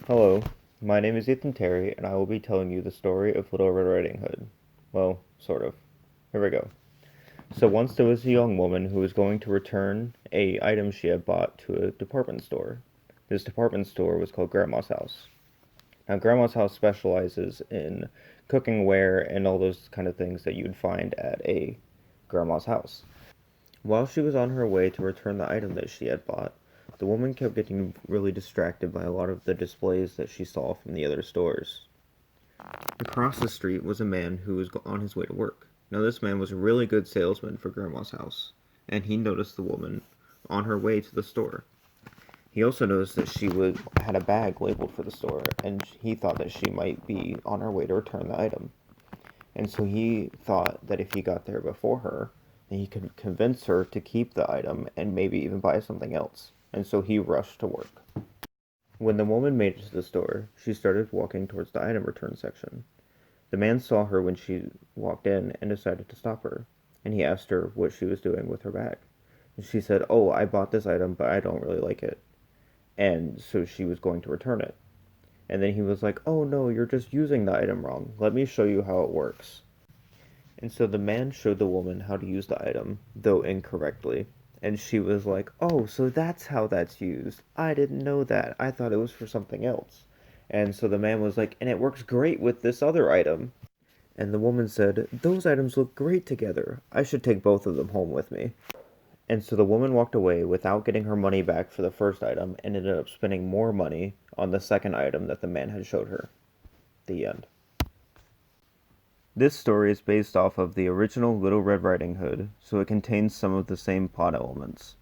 Hello, my name is Ethan Terry, and I will be telling you the story of Little Red Riding Hood. Well, sort of. Here we go. So once there was a young woman who was going to return a item she had bought to a department store. This department store was called Grandma's House. Now, Grandma's House specializes in cooking ware and all those kind of things that you'd find at a grandma's house. While she was on her way to return the item that she had bought, the woman kept getting really distracted by a lot of the displays that she saw from the other stores. Across the street was a man who was on his way to work. Now, this man was a really good salesman for Grandma's house, and he noticed the woman on her way to the store. He also noticed that had a bag labeled for the store, and he thought that she might be on her way to return the item. And so he thought that if he got there before her, then he could convince her to keep the item and maybe even buy something else. And so he rushed to work. When the woman made it to the store, she started walking towards the item return section. The man saw her when she walked in and decided to stop her, and he asked her what she was doing with her bag. And she said, "Oh, I bought this item, but I don't really like it." And so she was going to return it. And then he was like, "Oh no, you're just using the item wrong. Let me show you how it works." And so the man showed the woman how to use the item, though incorrectly. And she was like, "Oh, so that's how that's used. I didn't know that. I thought it was for something else." And so the man was like, "And it works great with this other item." And the woman said, "Those items look great together. I should take both of them home with me." And so the woman walked away without getting her money back for the first item and ended up spending more money on the second item that the man had showed her. The end. This story is based off of the original Little Red Riding Hood, so it contains some of the same plot elements.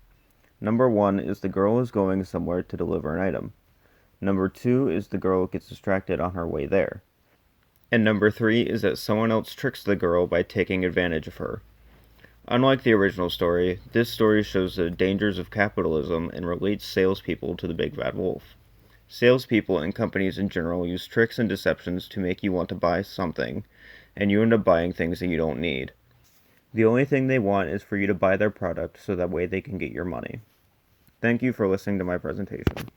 Number 1 is the girl is going somewhere to deliver an item. Number 2 is the girl gets distracted on her way there. And number 3 is that someone else tricks the girl by taking advantage of her. Unlike the original story, this story shows the dangers of capitalism and relates salespeople to the big bad wolf. Salespeople and companies in general use tricks and deceptions to make you want to buy something, and you end up buying things that you don't need. The only thing they want is for you to buy their product so that way they can get your money. Thank you for listening to my presentation.